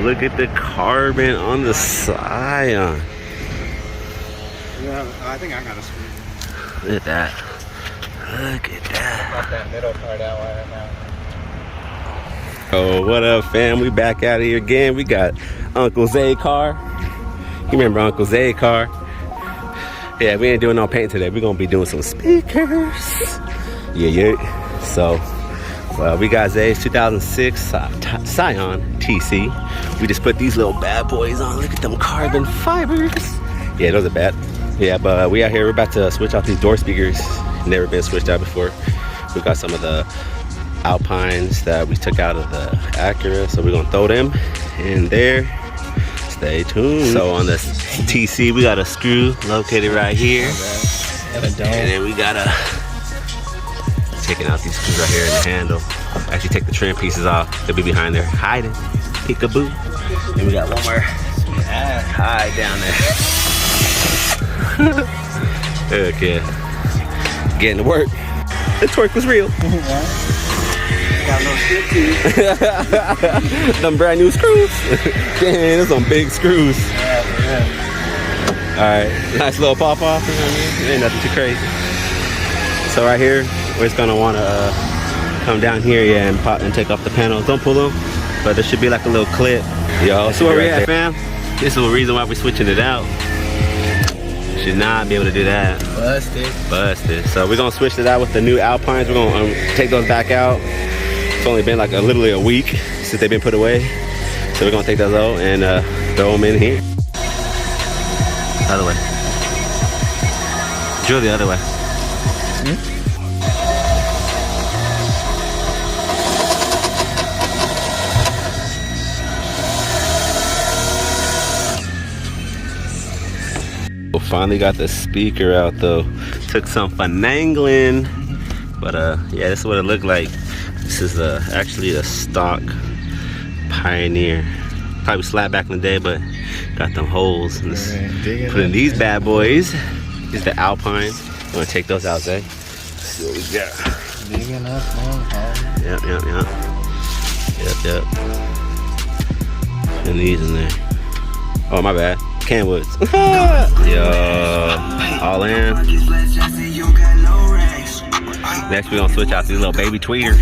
look at the carbon on the Scion. Yeah, I think I got a screw. Look at that. Look at that. Got that middle part out right now. Oh, what up, fam? We back out of here again. We got Uncle Zay car. You remember Uncle Zay car? Yeah, we ain't doing no paint today. We're gonna be doing some speakers. Yeah. So, we got Zay's 2006 Scion TC. We just put these little bad boys on. Look at them carbon fibers. Yeah, those are bad. Yeah, but we out here. We're about to switch out these door speakers. Never been switched out before. We got some of the Alpines that we took out of the Acura, so we're gonna throw them in there. Stay tuned. So on the TC, we got a screw located right here, and then we got taking out these screws right here in the handle. Actually, take the trim pieces off. They'll be behind there hiding. Peekaboo. And we got one more hide down there. Okay, getting to work. The torque was real. Got a little shit too. Them brand new screws. Damn, there's some big screws. Yeah. Alright, nice little pop off, you know what I mean? It ain't nothing too crazy. So right here, we're just gonna wanna come down here, yeah, and pop and take off the panels. Don't pull them, but there should be like a little clip. Yo, so where we at, fam? This is the reason why we're switching it out. Should not be able to do that. Busted. So we're gonna switch it out with the new Alpines. We're gonna take those back out. It's only been like literally a week since they've been put away. So we're gonna take those out and throw them in here. Other way. Drill the other way. We finally got the speaker out though. Took some finagling, but yeah, this is what it looked like. This is actually a stock Pioneer. Probably slapped back in the day, but got them holes. And put in these bad boys. These are the Alpines. I'm gonna take those out, Zay. See what we got. Big enough, man. Yep. And these in there. Oh, my bad. Canwoods. Yo, all in. Next, we're gonna switch out these little baby tweeters.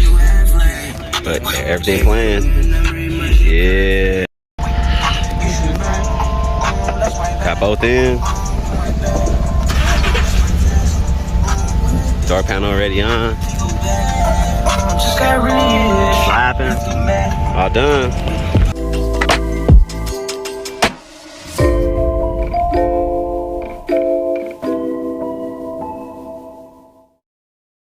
But everything playing. Yeah. Got both in. Door panel already on. Slapping. All done.